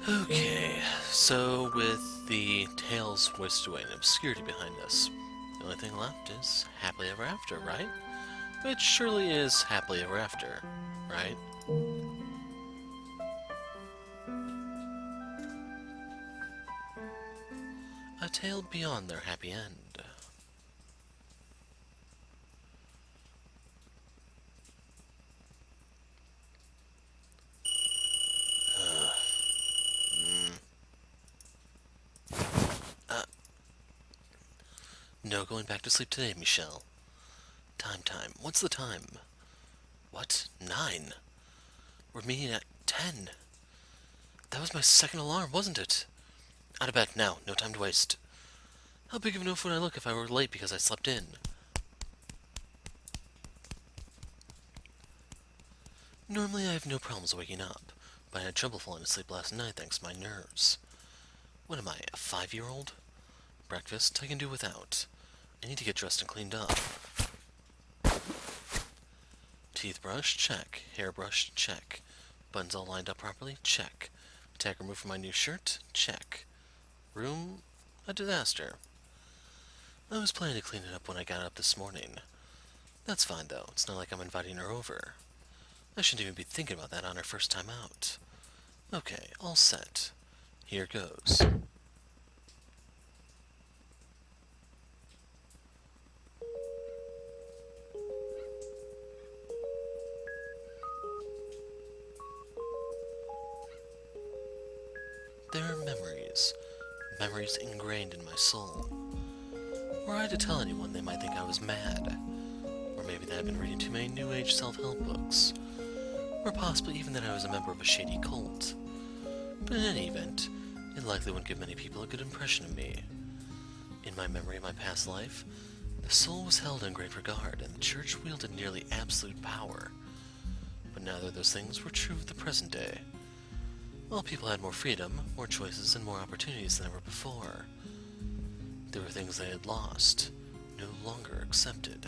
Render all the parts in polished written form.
Okay, so with the tales whisked away in obscurity behind us, the only thing left is happily ever after, right? Which surely is happily ever after, right? A tale beyond their happy end. Uh, no going back to sleep today, Michel. Time. What's the time? What? 9? We're meeting at 10. That was my second alarm, wasn't it? Out of bed now, no time to waste. How big of an oaf would I look if I were late because I slept in? Normally I have no problems waking up, but I had trouble falling asleep last night thanks to my nerves. What am I, a 5-year-old? Breakfast I can do without. I need to get dressed and cleaned up. Teeth brushed? Check. Hair brushed? Check. Buttons all lined up properly? Check. Tag removed from my new shirt? Check. Room? A disaster. I was planning to clean it up when I got up this morning. That's fine though, it's not like I'm inviting her over. I shouldn't even be thinking about that on our first time out. Okay, all set. Here goes. There are memories. Memories ingrained in my soul. Were I to tell anyone, they might think I was mad. Or maybe that I've been reading too many New Age self-help books. Or possibly even that I was a member of a shady cult. But in any event, it likely wouldn't give many people a good impression of me. In my memory of my past life, the soul was held in great regard, and the church wielded nearly absolute power. But neither of those things were true of the present day. While people had more freedom, more choices, and more opportunities than ever before, there were things they had lost, no longer accepted.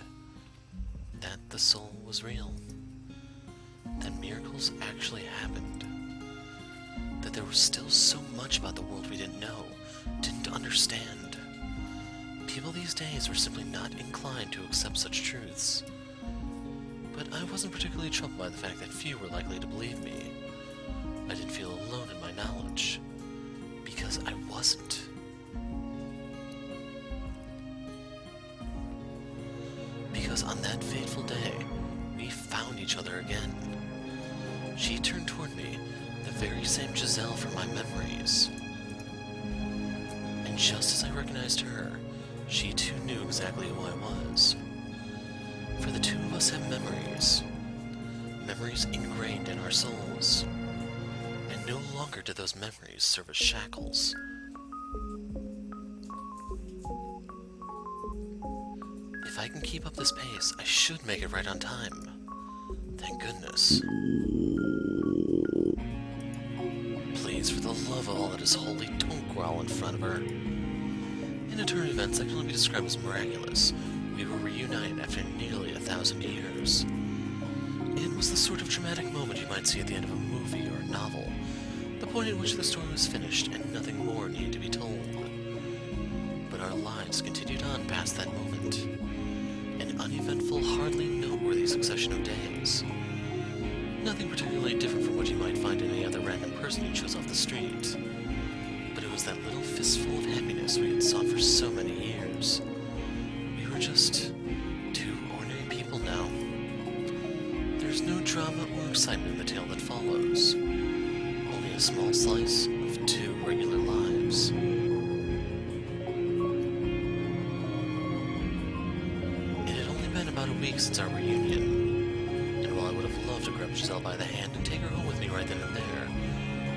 That the soul was real. That miracles actually happened. That there was still so much about the world we didn't know, didn't understand. People these days were simply not inclined to accept such truths. But I wasn't particularly troubled by the fact that few were likely to believe me. I didn't feel alone in my knowledge, because I wasn't. Because on that fateful day, we found each other again. She turned toward me, the very same Giselle from my memories. And just as I recognized her, she too knew exactly who I was. For the two of us have memories. Memories ingrained in our souls. And no longer do those memories serve as shackles. If I can keep up this pace, I should make it right on time. Thank goodness. Please, for the love of all that is holy, don't growl in front of her. In eternal events that can only be described as miraculous, we were reunited after nearly 1,000 years. It was the sort of dramatic moment you might see at the end of a movie or a novel, the point at which the story was finished and nothing more needed to be told. But our lives continued on past that moment. An uneventful, hardly noteworthy succession of days. Nothing particularly different from what you might find in any other random person you chose off the street. But it was that little fistful of happiness we had sought for so many years. We were just two ordinary people now. There's no drama or excitement in the tale that follows. Only a small slice of two regular lives. It had only been about a week since our reunion, and while I would have loved to grab Giselle by the hand and take her home with me right then and there,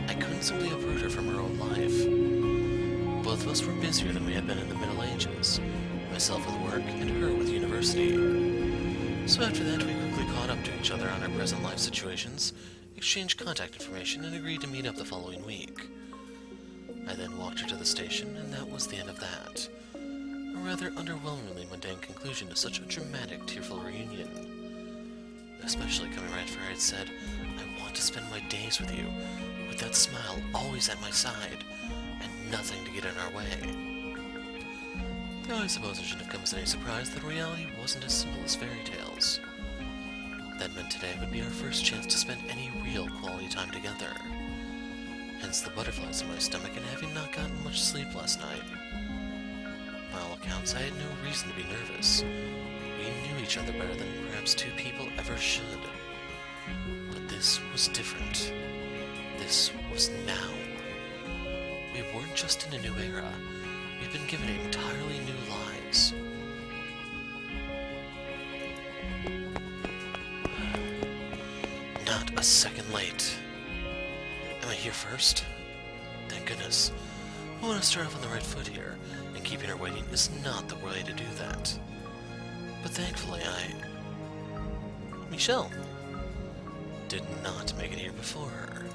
I couldn't simply uproot her from her own life. Both of us were busier than we had been in the Middle Ages, myself with work and her with university. So after that, we quickly caught up to each other on our present life situations, exchanged contact information, and agreed to meet up the following week. I then walked her to the station, and that was the end of that. A rather underwhelmingly mundane conclusion to such a dramatic, tearful reunion. Especially coming right after I had said, I want to spend my days with you, with that smile always at my side, and nothing to get in our way. Though I suppose it shouldn't have come as any surprise that reality wasn't as simple as fairy tales. That meant today would be our first chance to spend any real quality time together. Hence the butterflies in my stomach and having not gotten much sleep last night. By all accounts, I had no reason to be nervous. We knew each other better than perhaps two people ever should. But this was different. This was now. We weren't just in a new era. We've been given entirely new lives. Not a second late. Am I here first? Thank goodness. I want to start off on the right foot here, and keeping her waiting is not the way to do that. But thankfully Michel did not make it here before her.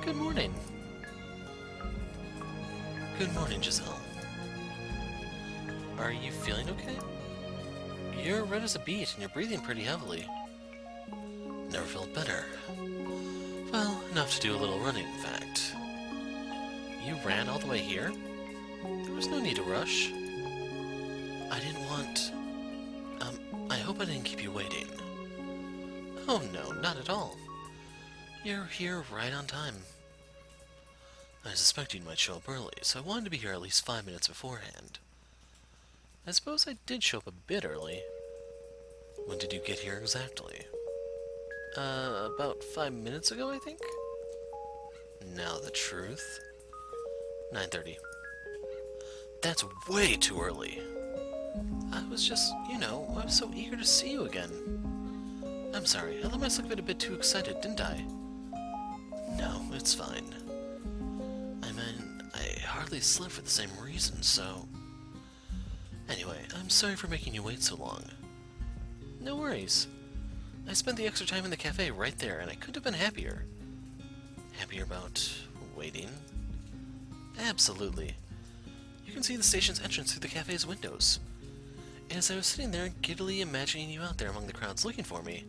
Good morning. Good morning, Giselle. Are you feeling okay? You're red as a beet and you're breathing pretty heavily. Never felt better. Well, enough to do a little running, in fact. You ran all the way here? There was no need to rush. I didn't want... I hope I didn't keep you waiting. Oh no, not at all. You're here right on time. I suspected you might show up early, so I wanted to be here at least 5 minutes beforehand. I suppose I did show up a bit early. When did you get here exactly? About 5 minutes ago, I think? Now the truth. 9:30. That's way too early. I was just, I was so eager to see you again. I'm sorry, I let myself get a bit too excited, didn't I? No, it's fine. I mean, I hardly slept for the same reason, so... Anyway, I'm sorry for making you wait so long. No worries. I spent the extra time in the cafe right there, and I couldn't have been happier. Happier about waiting? Absolutely. You can see the station's entrance through the cafe's windows. And as I was sitting there giddily imagining you out there among the crowds looking for me,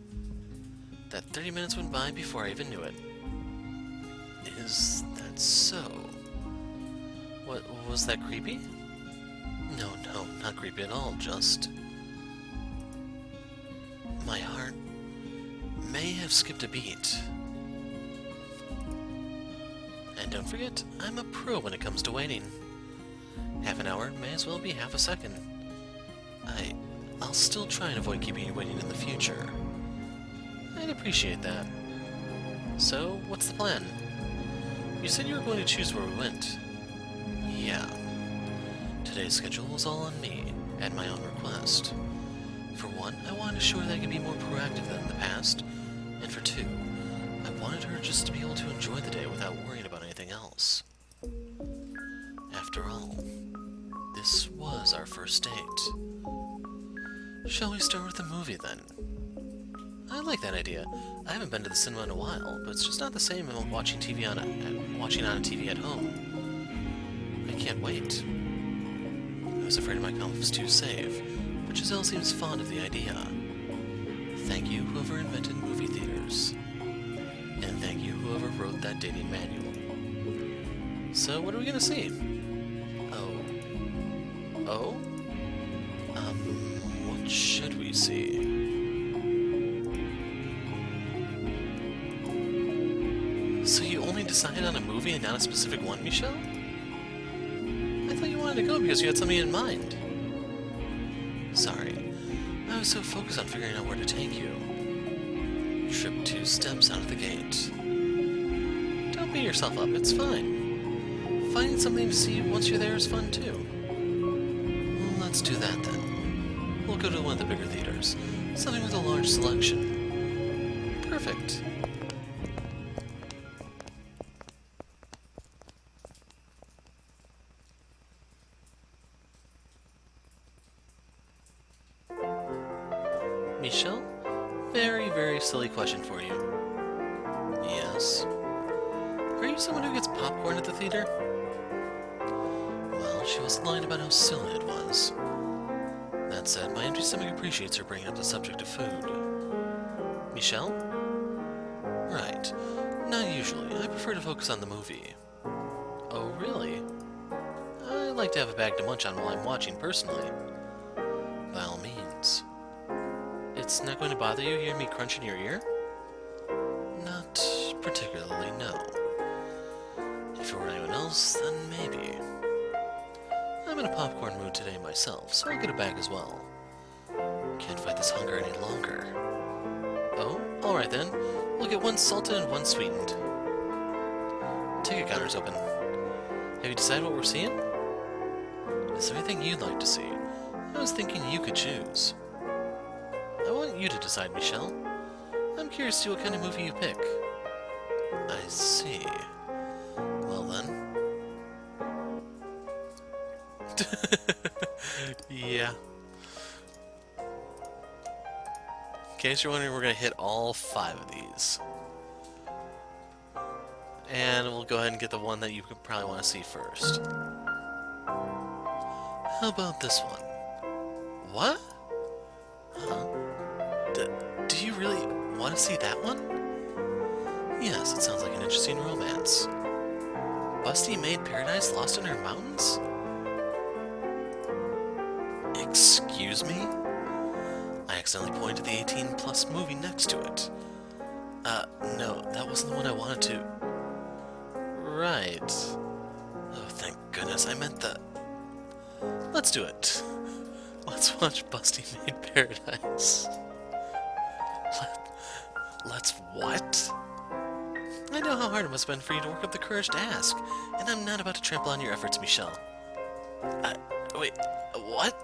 that 30 minutes went by before I even knew it. Is that so? What, was that creepy? No, not creepy at all, just... My heart may have skipped a beat. And don't forget, I'm a pro when it comes to waiting. Half an hour may as well be half a second. I'll still try and avoid keeping you waiting in the future. I'd appreciate that. So, what's the plan? You said you were going to choose where we went. Yeah. Today's schedule was all on me, at my own request. For one, I wanted to show her that I could be more proactive than in the past, and for two, I wanted her just to be able to enjoy the day without worrying about anything else. After all, this was our first date. Shall we start with the movie, then? I like that idea. I haven't been to the cinema in a while, but it's just not the same as watching watching on a TV at home. I can't wait. I was afraid it might come too safe, but Giselle seems fond of the idea. Thank you, whoever invented movie theaters. And thank you, whoever wrote that dating manual. So, what are we gonna see? Oh? What should we see? So you only decided on a movie and not a specific one, Michel? I thought you wanted to go because you had something in mind. Sorry. I was so focused on figuring out where to take you. Trip 2 steps out of the gate. Don't beat yourself up, it's fine. Finding something to see once you're there is fun too. Well, let's do that then. We'll go to one of the bigger theaters. Something with a large selection. Perfect. Michel? Very, very silly question for you. Yes? Are you someone who gets popcorn at the theater? Well, she wasn't lying about how silly it was. That said, my empty stomach appreciates her bringing up the subject of food. Michel? Right. Not usually. I prefer to focus on the movie. Oh, really? I like to have a bag to munch on while I'm watching, personally. By all means. It's not going to bother you hearing me crunch in your ear? Not particularly, no. If it were anyone else, then maybe. I'm in a popcorn mood today myself, so I'll get a bag as well. Can't fight this hunger any longer. Oh, alright then. We'll get one salted and one sweetened. Ticket counter's open. Have you decided what we're seeing? Is there anything you'd like to see? I was thinking you could choose. I want you to decide, Michel. I'm curious to see what kind of movie you pick. I see. Well then. Yeah. In case you're wondering, we're going to hit all 5 of these. And we'll go ahead and get the one that you could probably want to see first. How about this one? What? Huh? Do you really want to see that one? Yes, it sounds like an interesting romance. Busty Maid Paradise Lost in Her Mountains? Excuse me? I accidentally pointed to the 18-plus movie next to it. No, that wasn't the one I wanted to... Right. Oh, thank goodness, I meant the... Let's do it. Let's watch Busty Maid Paradise. Let's what? I know how hard it must have been for you to work up the courage to ask, and I'm not about to trample on your efforts, Michel. Wait, what?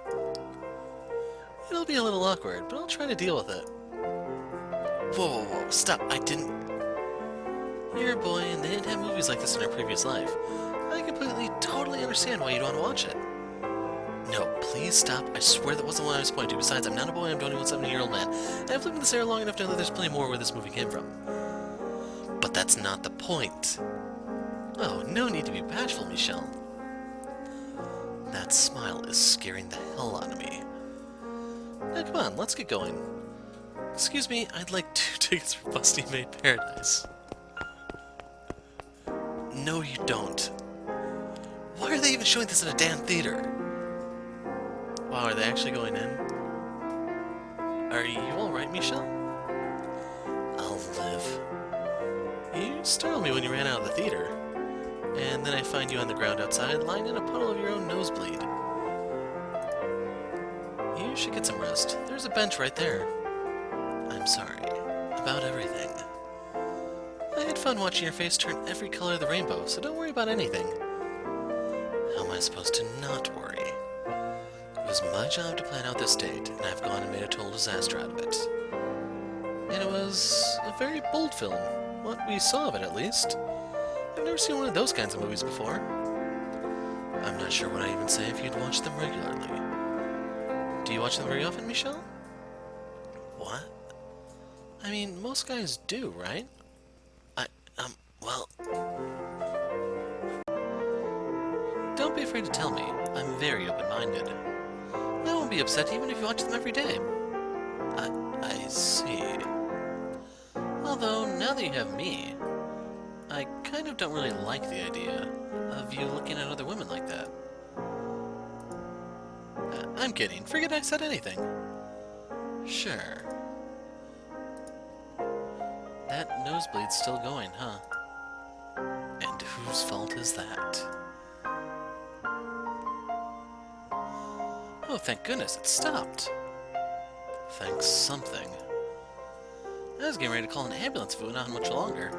It'll be a little awkward, but I'll try to deal with it. Whoa, stop, I didn't... You're a boy, and they didn't have movies like this in our previous life. I completely, totally understand why you'd want to watch it. No, please stop. I swear that wasn't what I was pointing to. Besides, I'm not a boy, I'm only a 70-year-old man. And I've lived in this area long enough to know that there's plenty more where this movie came from. But that's not the point. Oh, no need to be bashful, Michel. That smile is scaring the hell out of me. Now, come on, let's get going. Excuse me, I'd like 2 tickets for Busty Maid Paradise. No, you don't. Why are they even showing this in a damn theater? Wow, are they actually going in? Are you alright, Michel? I'll live. You startled me when you ran out of the theater. And then I find you on the ground outside, lying in a puddle of your own nosebleed. You should get some rest. There's a bench right there. I'm sorry. About everything. I had fun watching your face turn every color of the rainbow, so don't worry about anything. How am I supposed to not worry? It was my job to plan out this date, and I've gone and made a total disaster out of it. And it was a very bold film. What we saw of it, at least. I've never seen one of those kinds of movies before. I'm not sure what I'd even say if you'd watch them regularly. Do you watch them very often, Michel? What? I mean, most guys do, right? Well... Don't be afraid to tell me. I'm very open-minded. I won't be upset even if you watch them every day. I see. Although, now that you have me, I kind of don't really like the idea of you looking at other women like that. I'm kidding. Forget I said anything. Sure. That nosebleed's still going, huh? And whose fault is that? Oh, thank goodness, it stopped. Thanks something. I was getting ready to call an ambulance if it went on much longer.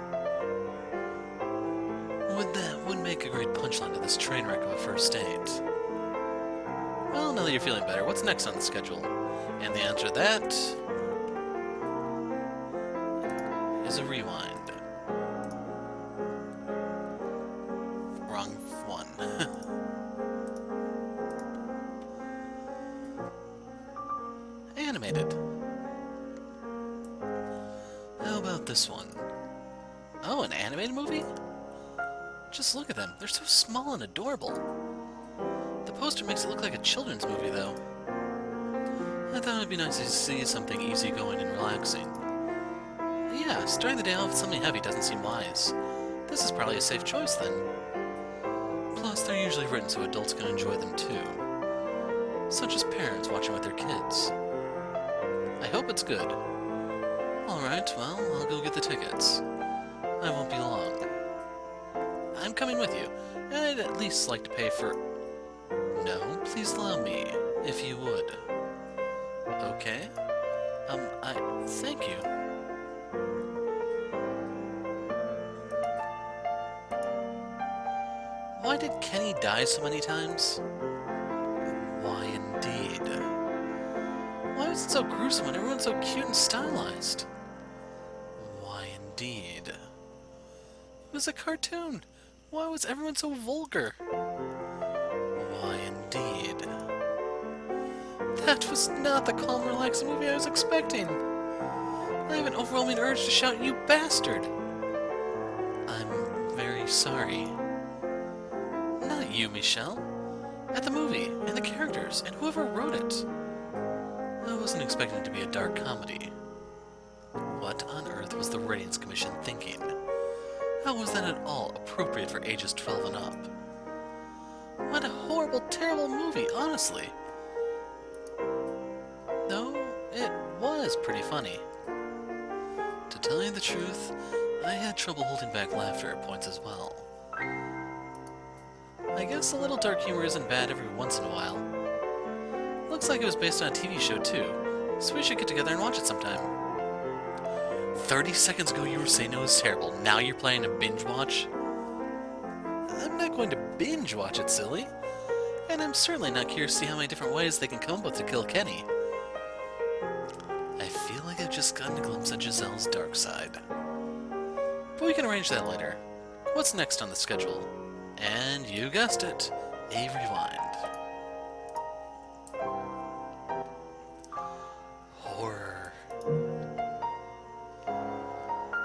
Would make a great punchline to this train wreck of a first date. Well, now that you're feeling better, what's next on the schedule? And the answer to that is a rewind. Wrong one. Animated. How about this one? Oh, an animated movie? Just look at them. They're so small and adorable. The poster makes it look like a children's movie, though. I thought it'd be nice to see something easygoing and relaxing. yeah, starting the day off with something heavy doesn't seem wise. This is probably a safe choice then. Plus, they're usually written so adults can enjoy them too. Such as parents watching with their kids. I hope it's good. Alright, well, I'll go get the tickets. I won't be long. I'm coming with you, and I'd at least like to pay for... No, please allow me, if you would. Okay? Thank you. Why did Kenny die so many times? Why indeed? Why was it so gruesome when everyone's so cute and stylized? Why indeed? It was a cartoon. Why was everyone so vulgar? Why indeed? That was not the calm, relaxed movie I was expecting. I have an overwhelming urge to shout, "You bastard!" I'm very sorry. Not you, Michel. At the movie, and the characters, and whoever wrote it. I wasn't expecting it to be a dark comedy. What on earth was the Ratings Commission thinking? How was that at all appropriate for ages 12 and up? What a horrible, terrible movie, honestly. Though, it was pretty funny. To tell you the truth, I had trouble holding back laughter at points as well. I guess a little dark humor isn't bad every once in a while. Looks like it was based on a TV show too, so we should get together and watch it sometime. 30 seconds ago you were saying it was terrible, now you're planning to binge watch? I'm not going to binge watch it, silly. And I'm certainly not curious to see how many different ways they can come up with to kill Kenny. I feel like I've just gotten a glimpse of Giselle's dark side. But we can arrange that later. What's next on the schedule? And you guessed it, a rewind. Horror.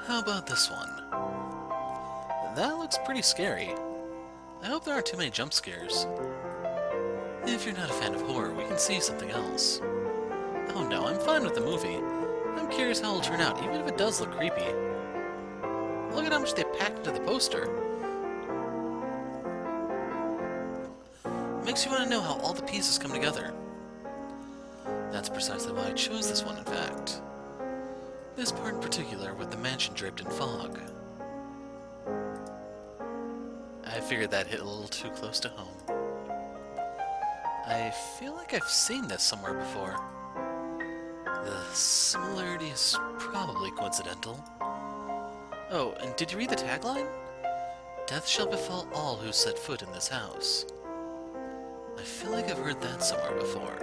How about this one? That looks pretty scary. I hope there aren't too many jump scares. If you're not a fan of horror, we can see something else. Oh no, I'm fine with the movie. I'm curious how it'll turn out, even if it does look creepy. Look at how much they packed into the poster. Makes you want to know how all the pieces come together. That's precisely why I chose this one, in fact. This part in particular, with the mansion draped in fog. I figured that hit a little too close to home. I feel like I've seen this somewhere before. The similarity is probably coincidental. Oh, and did you read the tagline? Death shall befall all who set foot in this house. I feel like I've heard that somewhere before.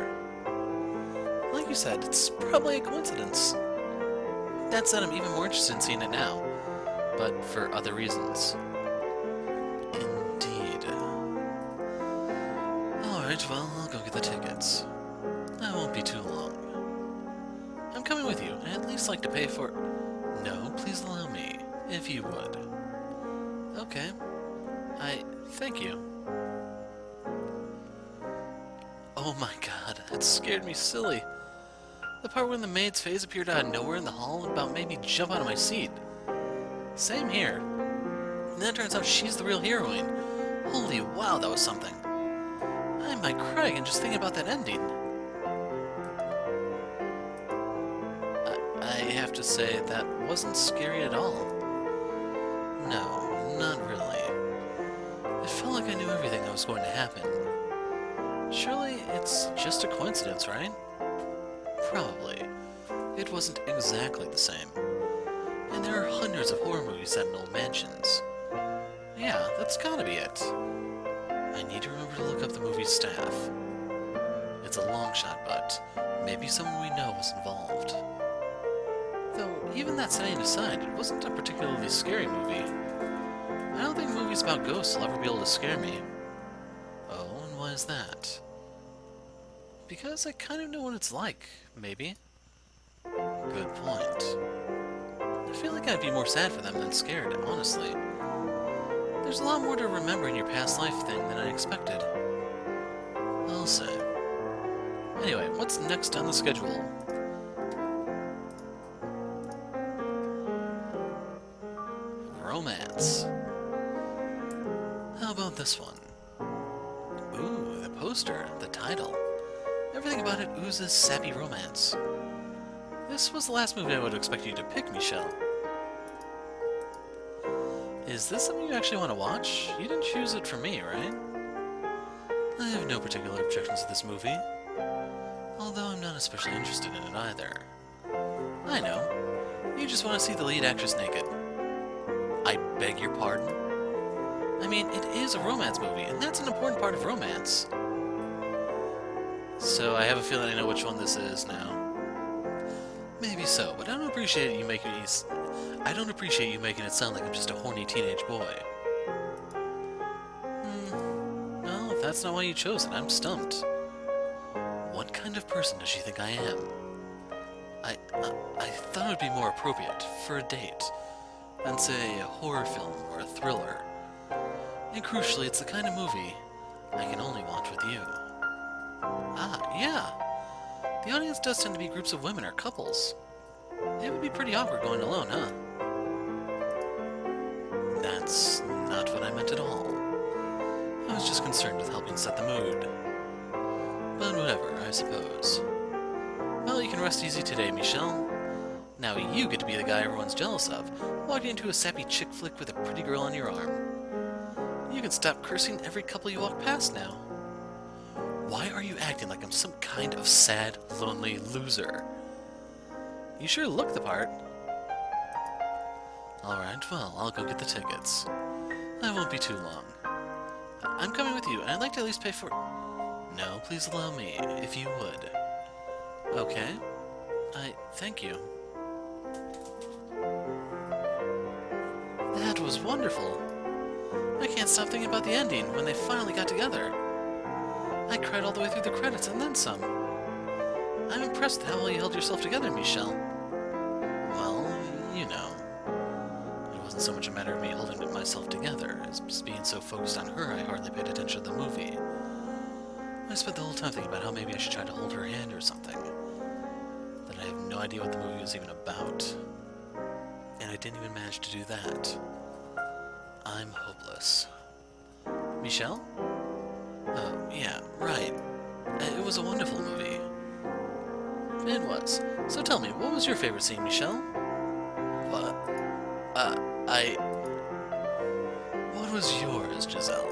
Like you said, it's probably a coincidence. That said, I'm even more interested in seeing it now, but for other reasons. Indeed. Alright, well, I'll go get the tickets. I won't be too long. I'm coming with you, and I'd at least like to pay for... No, please allow me, if you would. Okay. Thank you. Oh my god, that scared me silly. The part when the maid's face appeared out of nowhere in the hall about made me jump out of my seat. Same here. And then it turns out she's the real heroine. Holy wow, that was something. I might cry again just thinking about that ending. I have to say, that wasn't scary at all. No, not really. It felt like I knew everything that was going to happen. Surely it's just a coincidence, right? Probably. It wasn't exactly the same. And there are hundreds of horror movies set in old mansions. Yeah, that's gotta be it. I need to remember to look up the movie's staff. It's a long shot, but maybe someone we know was involved. Though, even that setting aside, it wasn't a particularly scary movie. I don't think movies about ghosts will ever be able to scare me. Oh, and why is that? Because I kind of know what it's like, maybe. Good point. I feel like I'd be more sad for them than scared, honestly. There's a lot more to remember in your past life thing than I expected. I'll say. Anyway, what's next on the schedule? about this one? Ooh, the poster, the title. Everything about it oozes sappy romance. This was the last movie I would expect you to pick, Michel. Is this something you actually want to watch? You didn't choose it for me, right? I have no particular objections to this movie, although I'm not especially interested in it either. I know. You just want to see the lead actress naked. I beg your pardon? I mean, it is a romance movie, and that's an important part of romance. So I have a feeling I know which one this is now. Maybe so, but I don't appreciate you making it sound like I'm just a horny teenage boy. Well, if that's not why you chose it, I'm stumped. What kind of person does she think I am? I thought it would be more appropriate for a date than, say, a horror film or a thriller. And crucially, it's the kind of movie I can only watch with you. Ah, yeah. The audience does tend to be groups of women or couples. It would be pretty awkward going alone, huh? That's not what I meant at all. I was just concerned with helping set the mood. But whatever, I suppose. Well, you can rest easy today, Michel. Now you get to be the guy everyone's jealous of, walking into a sappy chick flick with a pretty girl on your arm. You can stop cursing every couple you walk past now. Why are you acting like I'm some kind of sad, lonely loser? You sure look the part. Alright, well, I'll go get the tickets. I won't be too long. I'm coming with you, and I'd like to at least pay for... No, please allow me, if you would. Okay. Thank you. That was wonderful. I can't stop thinking about the ending when they finally got together. I cried all the way through the credits and then some. I'm impressed with how well you held yourself together, Michel. Well, you know. It wasn't so much a matter of me holding myself together as being so focused on her I hardly paid attention to the movie. I spent the whole time thinking about how maybe I should try to hold her hand or something. That I have no idea what the movie was even about. And I didn't even manage to do that. I'm hopeless. Michel? Oh, yeah, right. It was a wonderful movie. It was. So tell me, what was your favorite scene, Michel? What? What was yours, Giselle?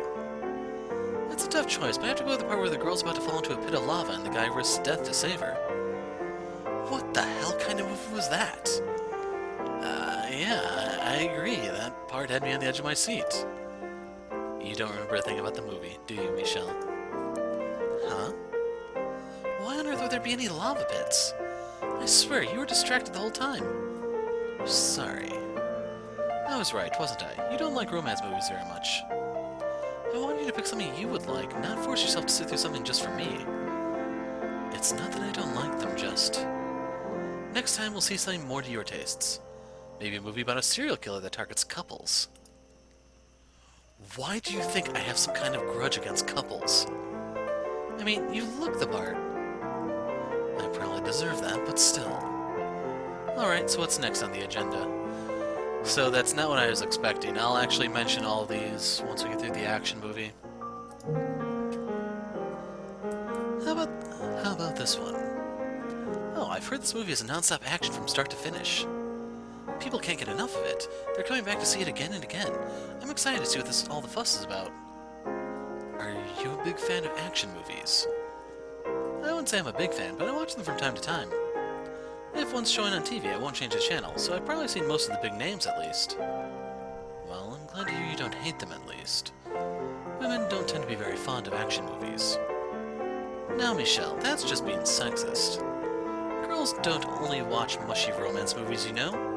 It's a tough choice, but I have to go with the part where the girl's about to fall into a pit of lava and the guy risks death to save her. What the hell kind of movie was that? Yeah, I agree. That part had me on the edge of my seat. You don't remember a thing about the movie, do you, Michel? Huh? Why on earth would there be any lava pits? I swear, you were distracted the whole time. Sorry. I was right, wasn't I? You don't like romance movies very much. I wanted you to pick something you would like, not force yourself to sit through something just for me. It's not that I don't like them, just... Next time we'll see something more to your tastes. Maybe a movie about a serial killer that targets couples. Why do you think I have some kind of grudge against couples? I mean, you look the part. I probably deserve that, but still. Alright, so what's next on the agenda? So that's not what I was expecting. I'll actually mention all of these once we get through the action movie. How about this one? Oh, I've heard this movie is a non-stop action from start to finish. People can't get enough of it. They're coming back to see it again and again. I'm excited to see what all the fuss is about. Are you a big fan of action movies? I wouldn't say I'm a big fan, but I watch them from time to time. If one's showing on TV, I won't change the channel, so I've probably seen most of the big names at least. Well, I'm glad to hear you don't hate them at least. Women don't tend to be very fond of action movies. Now, Michel, that's just being sexist. Girls don't only watch mushy romance movies, you know?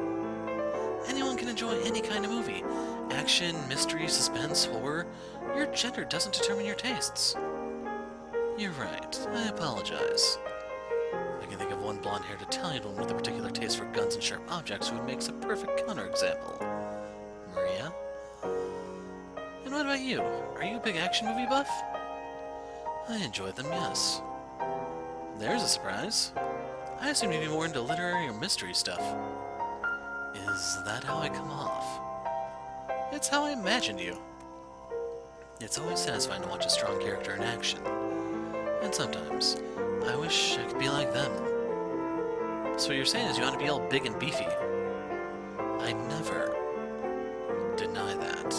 Anyone can enjoy any kind of movie. Action, mystery, suspense, horror. Your gender doesn't determine your tastes. You're right. I apologize. I can think of one blonde-haired Italian woman with a particular taste for guns and sharp objects who makes a perfect counterexample. Maria? And what about you? Are you a big action movie buff? I enjoy them, yes. There's a surprise. I assumed you'd be more into literary or mystery stuff. Is that how I come off? It's how I imagined you. It's always satisfying to watch a strong character in action. And sometimes, I wish I could be like them. So what you're saying is you want to be all big and beefy. I never deny that.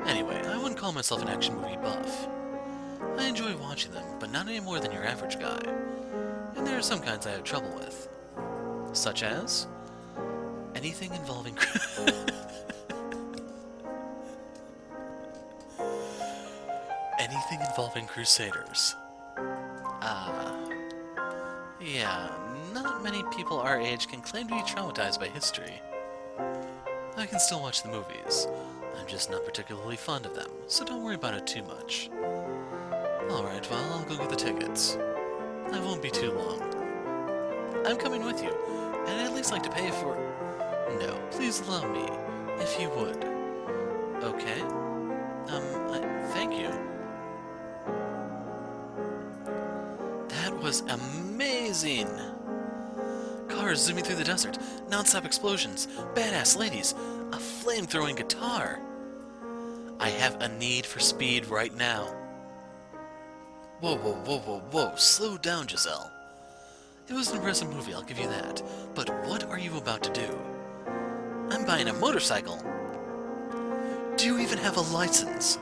Anyway, I wouldn't call myself an action movie buff. I enjoy watching them, but not any more than your average guy. And there are some kinds I have trouble with. Such as anything involving anything involving Crusaders. Yeah, not many people our age can claim to be traumatized by history. I can still watch the movies. I'm just not particularly fond of them, so don't worry about it too much. Alright, well, I'll go get the tickets. I won't be too long. I'm coming with you, and I'd at least like to pay for... No, please allow me, if you would. Okay. Thank you. That was amazing! Cars zooming through the desert, non-stop explosions, badass ladies, a flame-throwing guitar. I have a need for speed right now. Whoa, whoa, whoa, whoa, whoa, slow down, Giselle. It was an impressive movie, I'll give you that. But what are you about to do? I'm buying a motorcycle. Do you even have a license?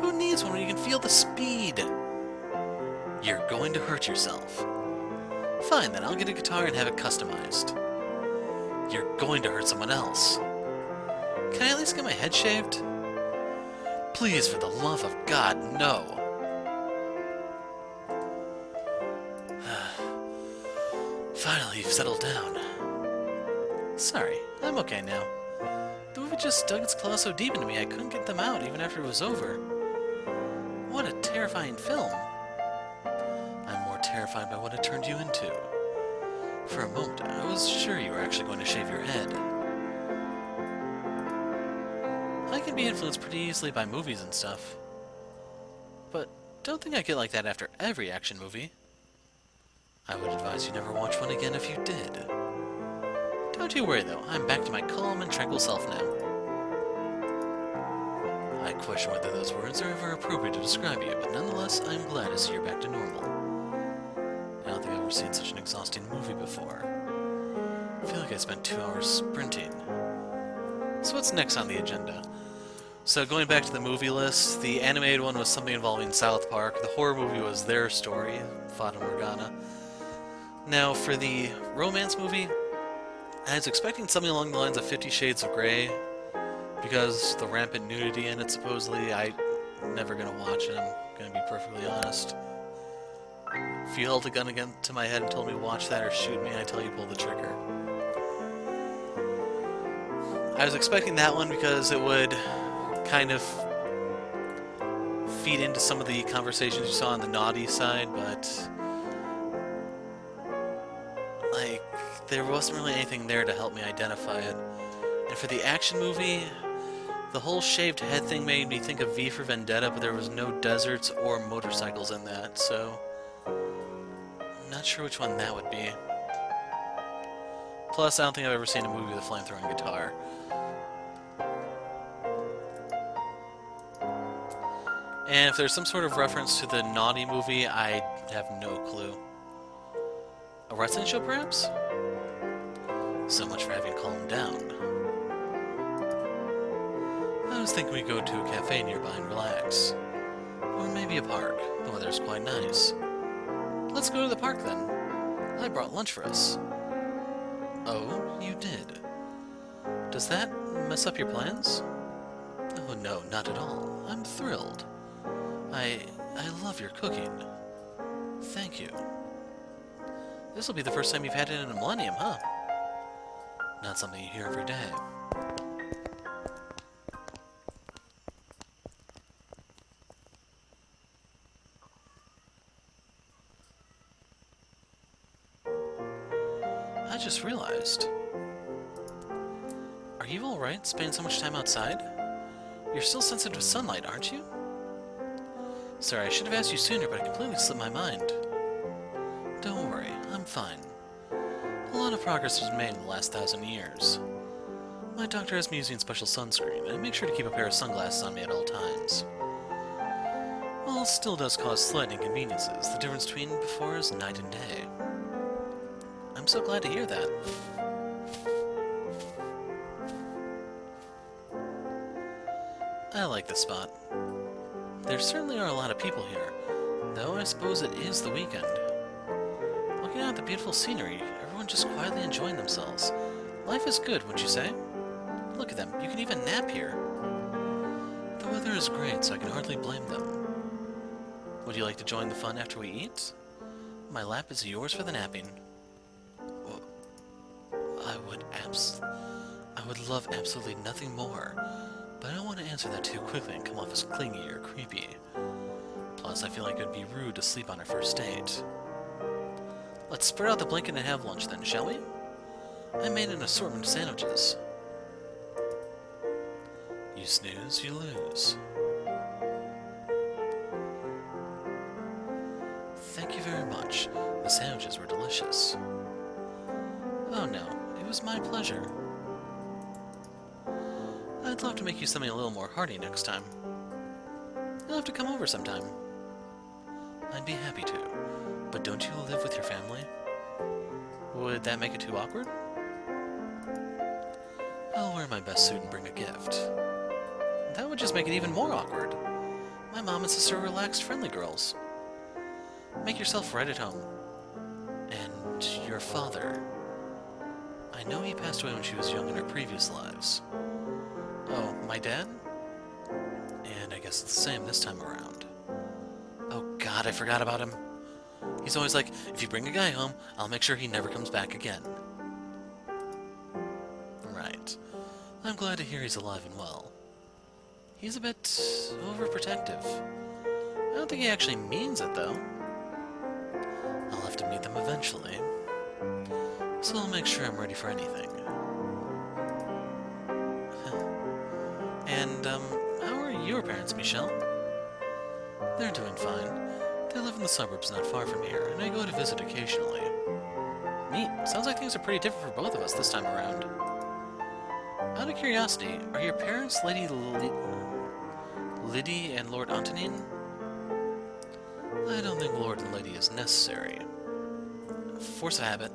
Who needs one when you can feel the speed? You're going to hurt yourself. Fine, then I'll get a guitar and have it customized. You're going to hurt someone else. Can I at least get my head shaved? Please, for the love of God, no. Finally, you've settled down. Sorry, I'm okay now. The movie just dug its claws so deep into me I couldn't get them out even after it was over. What a terrifying film. I'm more terrified by what it turned you into. For a moment, I was sure you were actually going to shave your head. I can be influenced pretty easily by movies and stuff. But don't think I get like that after every action movie. I would advise you never watch one again if you did. Don't you worry though, I'm back to my calm and tranquil self now. I question whether those words are ever appropriate to describe you, but nonetheless, I'm glad to see you're back to normal. I don't think I've ever seen such an exhausting movie before. I feel like I spent 2 hours sprinting. So what's next on the agenda? So going back to the movie list, the animated one was something involving South Park. The horror movie was Their Story, Fata Morgana. Now for the romance movie, I was expecting something along the lines of 50 Shades of Grey, because the rampant nudity in it, supposedly. I'm never going to watch it, I'm going to be perfectly honest. If you held a gun again to my head and told me to watch that or shoot me, I'd tell you to pull the trigger. I was expecting that one because it would kind of feed into some of the conversations you saw on the naughty side, but like, there wasn't really anything there to help me identify it. And for the action movie, the whole shaved head thing made me think of V for Vendetta, but there was no deserts or motorcycles in that, so I'm not sure which one that would be. Plus, I don't think I've ever seen a movie with a flamethrowing guitar. And if there's some sort of reference to the naughty movie, I have no clue. A wrestling show, perhaps? So much for having calmed down. I was thinking we'd go to a cafe nearby and relax. Or maybe a park. The weather's quite nice. Let's go to the park then. I brought lunch for us. Oh, you did. Does that mess up your plans? Oh no, not at all. I'm thrilled. I love your cooking. Thank you. This will be the first time you've had it in a millennium, huh? Not something you hear every day. I just realized. Are you alright spending so much time outside? You're still sensitive to sunlight, aren't you? Sorry, I should have asked you sooner, but it completely slipped my mind. Don't worry, I'm fine. A lot of progress was made in the last 1,000 years. My doctor has me using special sunscreen, and I make sure to keep a pair of sunglasses on me at all times. While it still does cause slight inconveniences, the difference between before is night and day. I'm so glad to hear that. I like this spot. There certainly are a lot of people here, though I suppose it is the weekend. Looking out at the beautiful scenery, everyone just quietly enjoying themselves. Life is good, wouldn't you say? Look at them, you can even nap here. The weather is great, so I can hardly blame them. Would you like to join the fun after we eat? My lap is yours for the napping. I would love absolutely nothing more, but I don't want to answer that too quickly and come off as clingy or creepy. Plus, I feel like it would be rude to sleep on our first date. Let's spread out the blanket and have lunch then, shall we? I made an assortment of sandwiches. You snooze, you lose. Thank you very much. The sandwiches were delicious. Oh no, it was my pleasure. I'd love to make you something a little more hearty next time. You'll have to come over sometime. I'd be happy to, but don't you live with your family? Would that make it too awkward? I'll wear my best suit and bring a gift. That would just make it even more awkward. My mom and sister are relaxed, friendly girls. Make yourself right at home. And your father. I know he passed away when she was young in her previous lives. Oh, my dad? And I guess it's the same this time around. Oh god, I forgot about him. He's always like, if you bring a guy home, I'll make sure he never comes back again. Right. I'm glad to hear he's alive and well. He's a bit overprotective. I don't think he actually means it, though. I'll have to meet them eventually. So I'll make sure I'm ready for anything. And, how are your parents, Michel? They're doing fine. They live in the suburbs not far from here, and I go to visit occasionally. Neat. Sounds like things are pretty different for both of us this time around. Out of curiosity, are your parents Lady Liddy and Lord Antonin? I don't think Lord and Lady is necessary. Force of habit.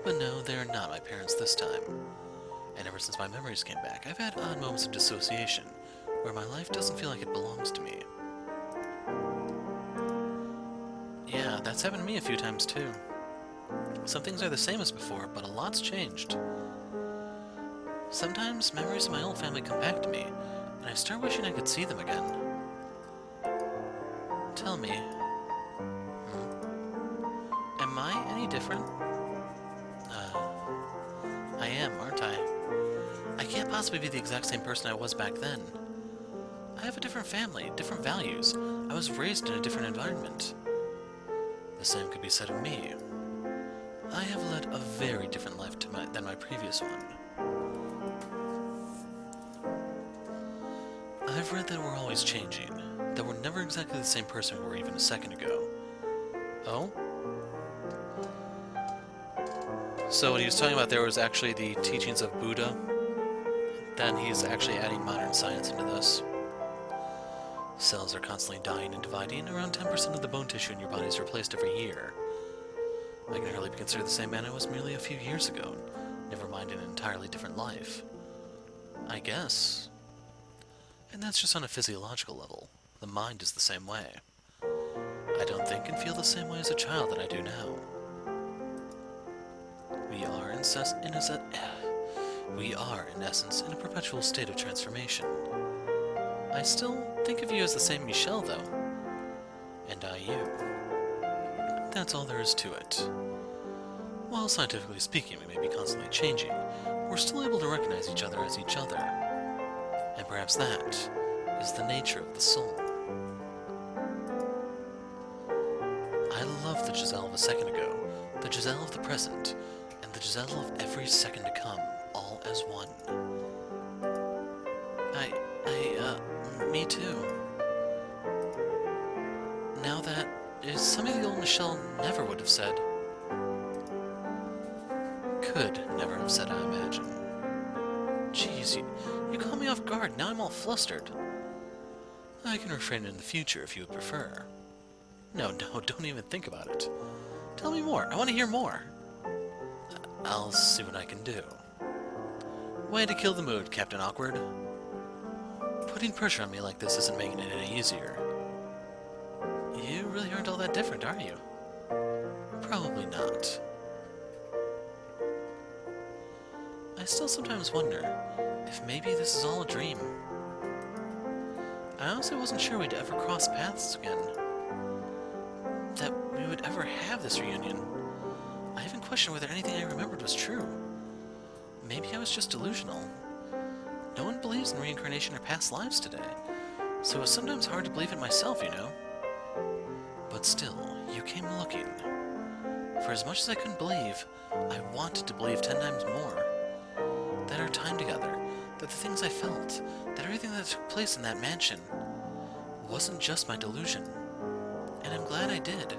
But no, they are not my parents this time. And ever since my memories came back, I've had odd moments of dissociation, where my life doesn't feel like it belongs to me. Yeah, that's happened to me a few times too. Some things are the same as before, but a lot's changed. Sometimes memories of my old family come back to me, and I start wishing I could see them again. Tell me, am I any different? I am, aren't I? I can't possibly be the exact same person I was back then. I have a different family, different values. I was raised in a different environment. The same could be said of me. I have led a very different life than my previous one. I've read that we're always changing, that we're never exactly the same person we were even a second ago. Oh? So what he was talking about there was actually the teachings of Buddha. Then he's actually adding modern science into this. Cells are constantly dying and dividing. Around 10% of the bone tissue in your body is replaced every year. I can hardly be considered the same man I was merely a few years ago, never mind an entirely different life. I guess. And that's just on a physiological level. The mind is the same way. I don't think and feel the same way as a child that I do now. We are, in essence, in a perpetual state of transformation. I still think of you as the same Michel, though. And I you. That's all there is to it. While scientifically speaking we may be constantly changing, we're still able to recognize each other as each other. And perhaps that is the nature of the soul. I love the Giselle of a second ago, the Giselle of the present, and the Giselle of every second to come, all as one. Me too. Now that is something the old Michel never would have said. Could never have said, I imagine. Jeez, you caught me off guard. Now I'm all flustered. I can refrain in the future if you would prefer. No, don't even think about it. Tell me more. I want to hear more. I'll see what I can do. Way to kill the mood, Captain Awkward. Putting pressure on me like this isn't making it any easier. You really aren't all that different, are you? Probably not. I still sometimes wonder if maybe this is all a dream. I honestly wasn't sure we'd ever cross paths again. That we would ever have this reunion. I even questioned whether anything I remembered was true. Maybe I was just delusional. No one believes in reincarnation or past lives today, so it's sometimes hard to believe it myself, you know? But still, you came looking. For as much as I couldn't believe, I wanted to believe 10 times more. That our time together, that the things I felt, that everything that took place in that mansion wasn't just my delusion. And I'm glad I did.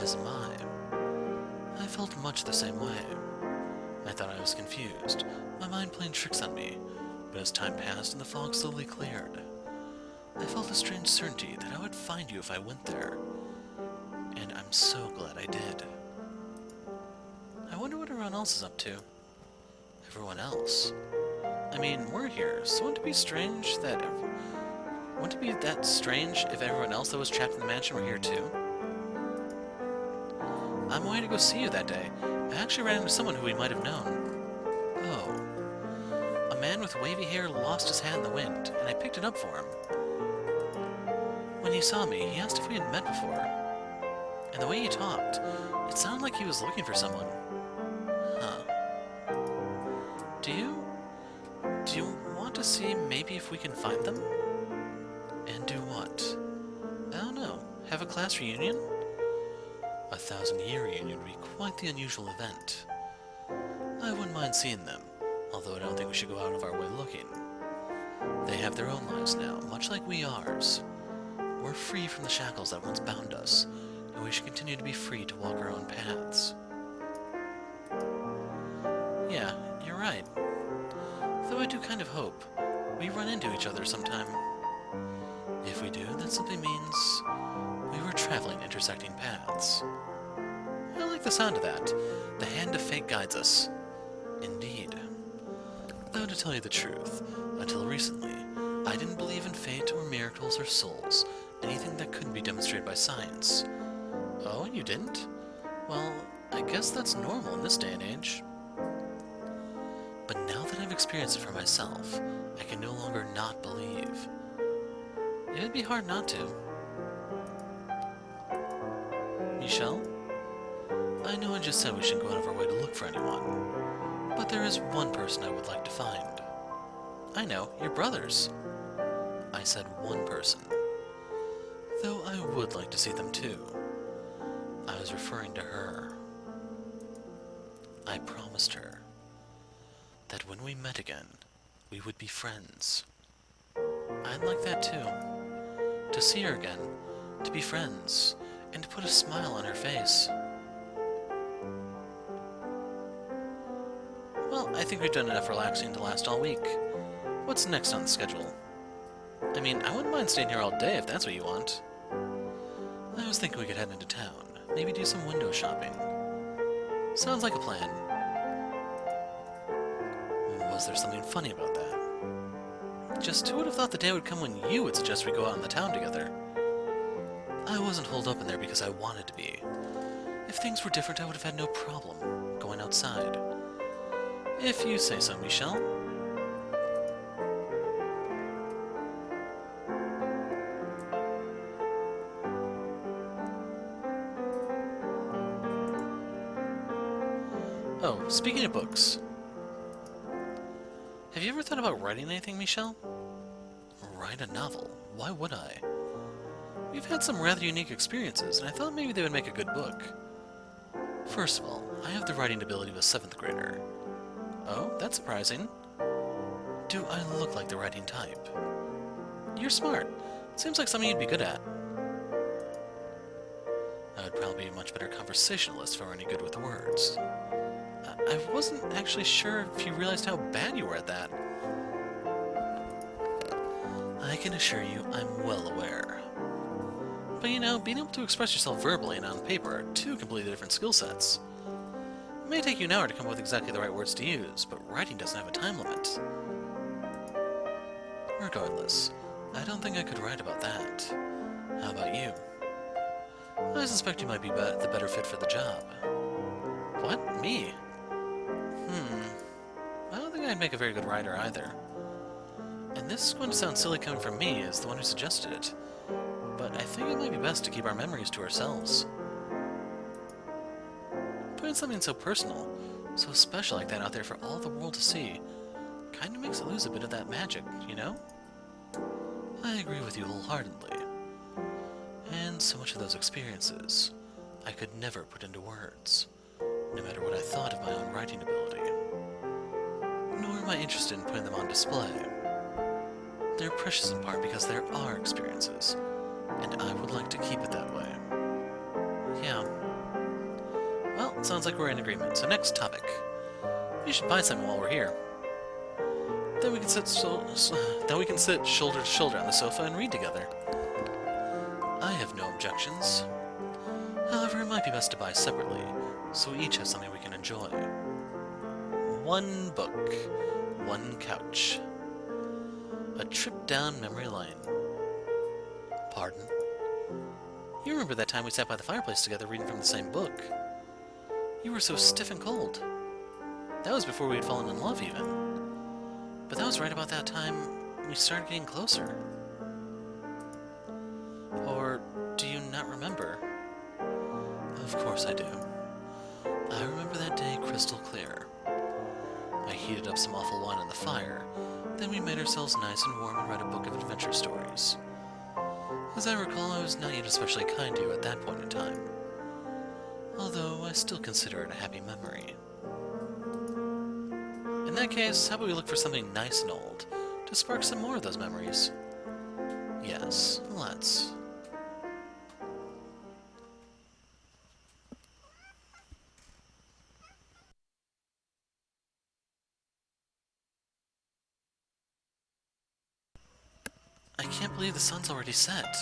As am I. I felt much the same way. I thought I was confused, my mind playing tricks on me, but as time passed and the fog slowly cleared, I felt a strange certainty that I would find you if I went there. And I'm so glad I did. I wonder what everyone else is up to. Everyone else? I mean, we're here, so wouldn't it be strange that... Wouldn't it be that strange if everyone else that was trapped in the mansion were here too? I'm away to go see you that day. I actually ran into someone who we might have known. Oh. A man with wavy hair lost his hat in the wind, and I picked it up for him. When he saw me, he asked if we had met before. And the way he talked, it sounded like he was looking for someone. Huh. Do you want to see maybe if we can find them? And do what? I don't know. Have a class reunion? A 1,000-year reunion would be quite the unusual event. I wouldn't mind seeing them, although I don't think we should go out of our way looking. They have their own lives now, much like we ours. We're free from the shackles that once bound us, and we should continue to be free to walk our own paths. Yeah, you're right. Though I do kind of hope we run into each other sometime. If we do, that simply means we were traveling intersecting paths. I like the sound of that. The hand of fate guides us. Indeed. Though to tell you the truth, until recently, I didn't believe in fate or miracles or souls, anything that couldn't be demonstrated by science. Oh, you didn't? Well, I guess that's normal in this day and age. But now that I've experienced it for myself, I can no longer not believe. It'd be hard not to. Michel? I know I just said we shouldn't go out of our way to look for anyone, but there is one person I would like to find. I know, your brothers. I said one person. Though I would like to see them too. I was referring to her. I promised her that when we met again, we would be friends. I'd like that too. To see her again, to be friends, and to put a smile on her face. Well, I think we've done enough relaxing to last all week. What's next on the schedule? I mean, I wouldn't mind staying here all day if that's what you want. I was thinking we could head into town, maybe do some window shopping. Sounds like a plan. Was there something funny about that? Just who would have thought the day would come when you would suggest we go out in the town together? I wasn't holed up in there because I wanted to be. If things were different, I would have had no problem going outside. If you say so, Michel. Oh, speaking of books. Have you ever thought about writing anything, Michel? Write a novel? Why would I? We've had some rather unique experiences, and I thought maybe they would make a good book. First of all, I have the writing ability of a 7th grader. Oh, that's surprising. Do I look like the writing type? You're smart. Seems like something you'd be good at. I would probably be a much better conversationalist if I were any good with words. I wasn't actually sure if you realized how bad you were at that. I can assure you I'm well aware. But you know, being able to express yourself verbally and on paper are two completely different skill sets. It may take you an hour to come up with exactly the right words to use, but writing doesn't have a time limit. Regardless, I don't think I could write about that. How about you? I suspect you might be the better fit for the job. What? Me? I don't think I'd make a very good writer either. And this is going to sound silly coming from me as the one who suggested it, but I think it might be best to keep our memories to ourselves. Putting something so personal, so special like that out there for all the world to see, kind of makes it lose a bit of that magic, you know? I agree with you wholeheartedly. And so much of those experiences, I could never put into words, no matter what I thought of my own writing ability. Nor am I interested in putting them on display. They're precious in part because there are experiences, and I would like to keep it that way. Yeah. Well, it sounds like we're in agreement, so next topic. We should buy something while we're here. Then we can sit shoulder to shoulder on the sofa and read together. I have no objections. However, it might be best to buy separately, so we each have something we can enjoy. One book, one couch. A trip down memory lane. Pardon? You remember that time we sat by the fireplace together reading from the same book? You were so stiff and cold. That was before we had fallen in love, even. But that was right about that time we started getting closer. Or do you not remember? Of course I do. I remember that day crystal clear. I heated up some awful wine on the fire, then we made ourselves nice and warm and read a book of adventure stories. As I recall, I was not yet especially kind to you at that point in time. Although I still consider it a happy memory. In that case, how about we look for something nice and old, to spark some more of those memories? Yes, let's. I can't believe the sun's already set.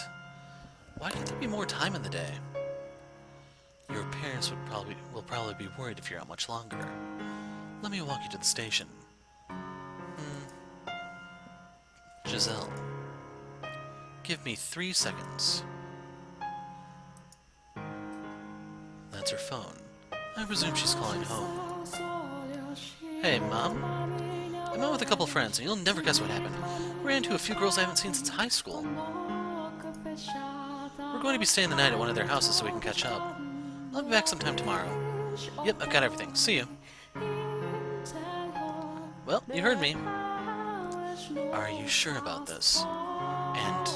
Why can't there be more time in the day? Your parents will probably be worried if you're out much longer. Let me walk you to the station. Giselle. Give me 3 seconds. That's her phone. I presume she's calling home. Hey, Mom. I'm out with a couple friends, and you'll never guess what happened. Ran into a few girls I haven't seen since high school. We're going to be staying the night at one of their houses so we can catch up. I'll be back sometime tomorrow. Yep, I've got everything. See you. Well, you heard me. Are you sure about this? And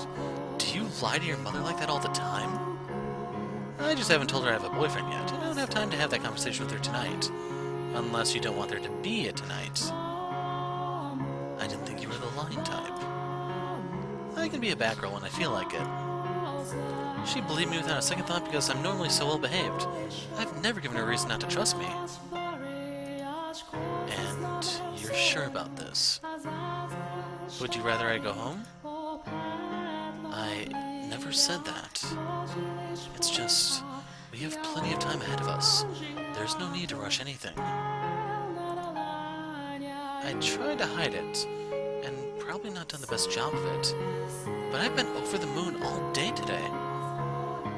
do you lie to your mother like that all the time? I just haven't told her I have a boyfriend yet, and I don't have time to have that conversation with her tonight. Unless you don't want there to be a tonight. I didn't think you were the lying type. I can be a bad girl when I feel like it. She believed me without a second thought because I'm normally so well behaved. I've never given her a reason not to trust me. And you're sure about this? Would you rather I go home? I never said that. It's just, we have plenty of time ahead of us. There's no need to rush anything. I tried to hide it, and probably not done the best job of it, but I've been over the moon all day today.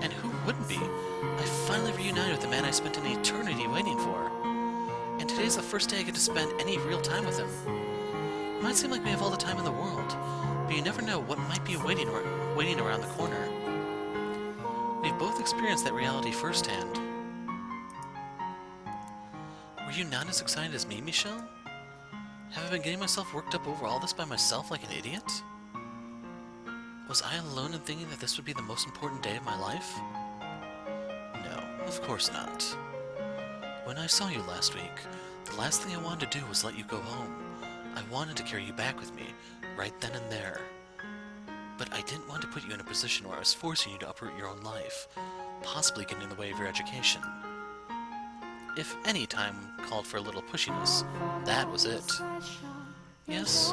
And who wouldn't be? I finally reunited with the man I spent an eternity waiting for. And today's the first day I get to spend any real time with him. It might seem like we have all the time in the world, but you never know what might be waiting around the corner. We've both experienced that reality firsthand. Were you not as excited as me, Michel? Have I been getting myself worked up over all this by myself like an idiot? Was I alone in thinking that this would be the most important day of my life? No, of course not. When I saw you last week, the last thing I wanted to do was let you go home. I wanted to carry you back with me, right then and there. But I didn't want to put you in a position where I was forcing you to uproot your own life, possibly getting in the way of your education. if any time called for a little pushiness, that was it. Yes,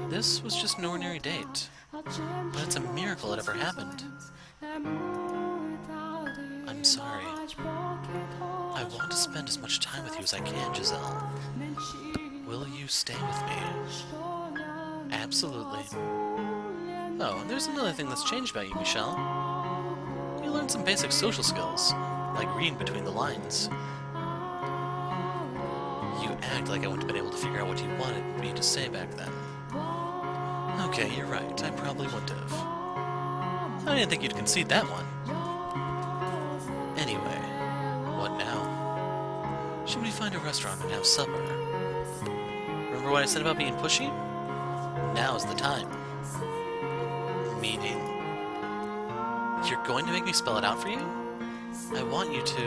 this was just an ordinary date, but it's a miracle it ever happened. I'm sorry. I want to spend as much time with you as I can, Giselle. Will you stay with me? Absolutely. Oh, and there's another thing that's changed about you, Michel. You learned some basic social skills, like reading between the lines. You act like I wouldn't have been able to figure out what you wanted me to say back then. Okay, you're right. I probably wouldn't have. I didn't think you'd concede that one. Anyway, what now? Should we find a restaurant and have supper? Remember what I said about being pushy? Now's the time. Meaning, you're going to make me spell it out for you? I want you to,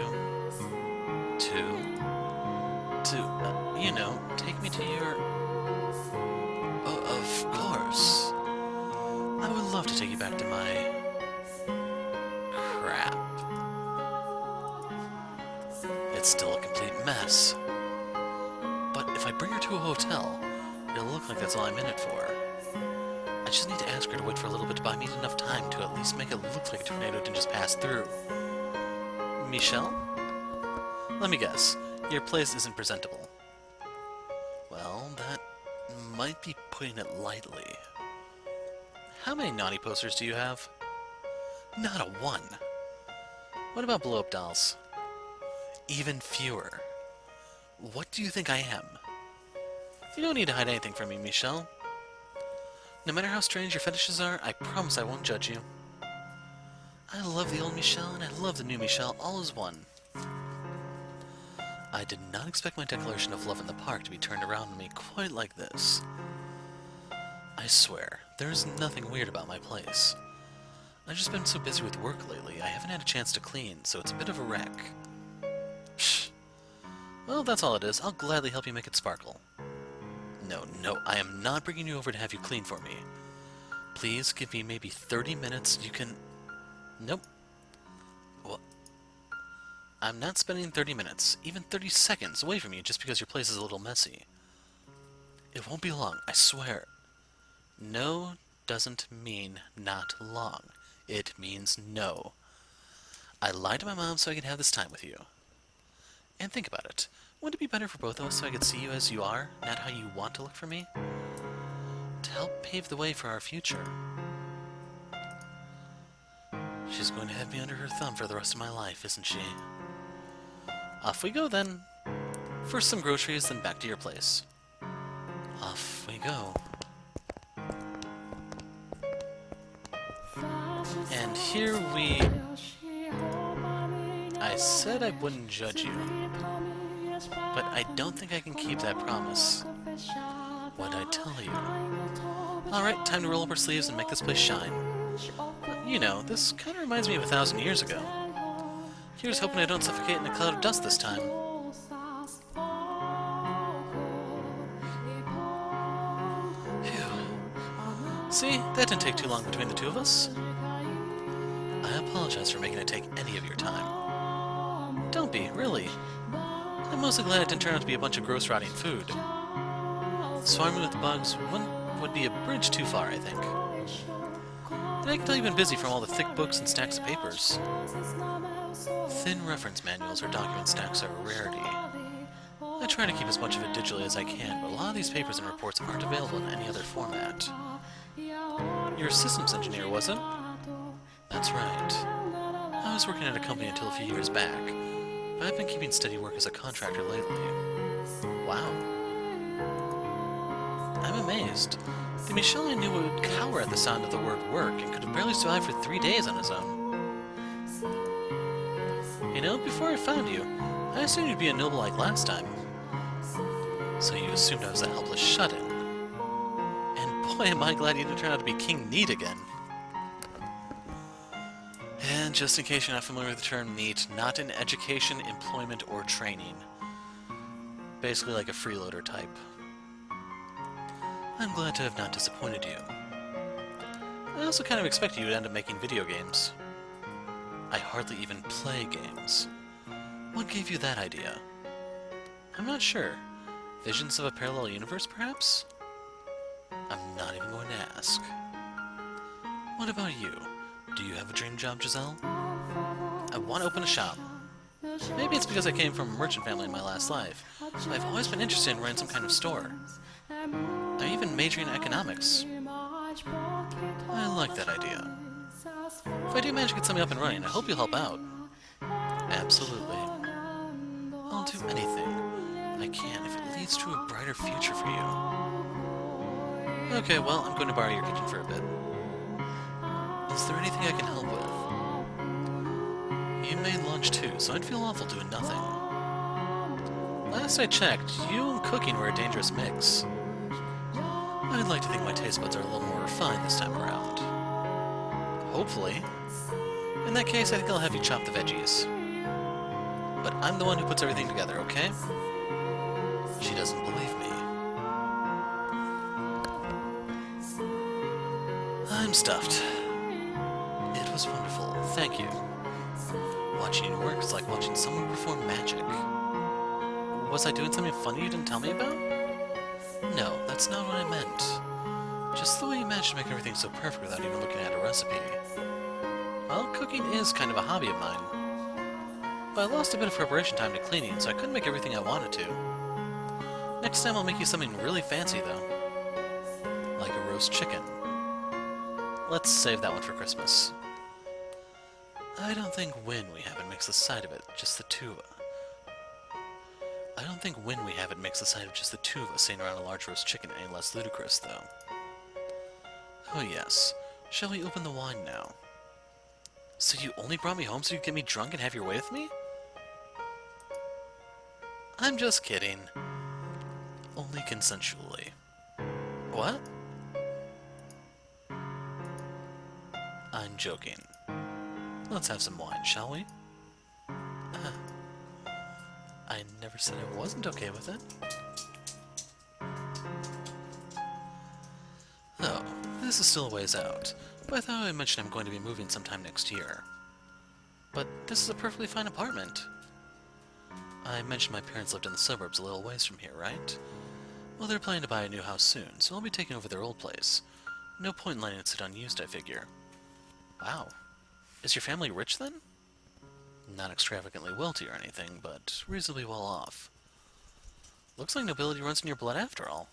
you know, take me to your... Oh, of course. I would love to take you back to my... crap. It's still a complete mess. But if I bring her to a hotel, it'll look like that's all I'm in it for. I just need to ask her to wait for a little bit to buy me enough time to at least make it look like a tornado didn't just pass through. Michel? Let me guess. Your place isn't presentable. Well, that might be putting it lightly. How many naughty posters do you have? Not a one. What about blow-up dolls? Even fewer. What do you think I am? You don't need to hide anything from me, Michel. No matter how strange your fetishes are, I promise I won't judge you. I love the old Michel and I love the new Michel all as one. I did not expect my declaration of love in the park to be turned around on me quite like this. I swear, there is nothing weird about my place. I've just been so busy with work lately, I haven't had a chance to clean, so it's a bit of a wreck. Psh. Well, that's all it is. I'll gladly help you make it sparkle. No, I am not bringing you over to have you clean for me. Please give me maybe 30 minutes, you can... Nope. Well, I'm not spending 30 minutes, even 30 seconds away from you just because your place is a little messy. It won't be long, I swear. No doesn't mean not long. It means no. I lied to my mom so I could have this time with you. And think about it. Wouldn't it be better for both of us so I could see you as you are, not how you want to look for me? To help pave the way for our future. She's going to have me under her thumb for the rest of my life, isn't she? Off we go, then. First some groceries, then back to your place. Off we go. And here we... I said I wouldn't judge you, but I don't think I can keep that promise. What'd I tell you? Alright, time to roll up our sleeves and make this place shine. You know, this kind of reminds me of 1,000 years ago. Here's hoping I don't suffocate in a cloud of dust this time. Phew. See, that didn't take too long between the two of us. I apologize for making it take any of your time. Don't be, really. I'm mostly glad it didn't turn out to be a bunch of gross rotting food. Swarming with bugs would be a bridge too far, I think. And I can tell you've been busy from all the thick books and stacks of papers. Thin reference manuals or document stacks are a rarity. I try to keep as much of it digitally as I can, but a lot of these papers and reports aren't available in any other format. You're a systems engineer, wasn't? That's right. I was working at a company until a few years back, but I've been keeping steady work as a contractor lately. Wow. I'm amazed. The Michel I knew would cower at the sound of the word work and could have barely survived for 3 days on his own. You know, before I found you, I assumed you'd be a noble like last time. So you assumed I was a helpless shut-in. And boy am I glad you didn't turn out to be King Neat again. And just in case you're not familiar with the term NEAT, not in education, employment, or training. Basically like a freeloader type. I'm glad to have not disappointed you. I also kind of expected you to end up making video games. I hardly even play games. What gave you that idea? I'm not sure. Visions of a parallel universe, perhaps? I'm not even going to ask. What about you? Do you have a dream job, Giselle? I want to open a shop. Maybe it's because I came from a merchant family in my last life, but I've always been interested in running some kind of store. I'm even majoring in economics. I like that idea. If I do manage to get something up and running, I hope you'll help out. Absolutely. I'll do anything I can if it leads to a brighter future for you. Okay, well, I'm going to borrow your kitchen for a bit. Is there anything I can help with? You made lunch too, so I'd feel awful doing nothing. Last I checked, you and cooking were a dangerous mix. I'd like to think my taste buds are a little more refined this time around. Hopefully. In that case, I think I'll have you chop the veggies. But I'm the one who puts everything together, okay? She doesn't believe me. I'm stuffed. It was wonderful, thank you. Watching you work is like watching someone perform magic. Was I doing something funny you didn't tell me about? No, that's not what I meant. Just the way you managed to make everything so perfect without even looking at a recipe. Well, cooking is kind of a hobby of mine. But I lost a bit of preparation time to cleaning, so I couldn't make everything I wanted to. Next time I'll make you something really fancy, though. Like a roast chicken. Let's save that one for Christmas. I don't think when we have it makes the sight of it just the two of us. I don't think when we have it makes the sight of just the two of us sitting around a large roast chicken any less ludicrous, though. Oh yes. Shall we open the wine now? So you only brought me home so you'd get me drunk and have your way with me? I'm just kidding. Only consensually. What? I'm joking. Let's have some wine, shall we? I never said I wasn't okay with it. Oh, this is still a ways out, but I thought I mentioned I'm going to be moving sometime next year. But this is a perfectly fine apartment. I mentioned my parents lived in the suburbs a little ways from here, right? Well, they're planning to buy a new house soon, so I'll be taking over their old place. No point in letting it sit unused, I figure. Wow. Is your family rich, then? Not extravagantly wealthy or anything, but reasonably well off. Looks like nobility runs in your blood after all.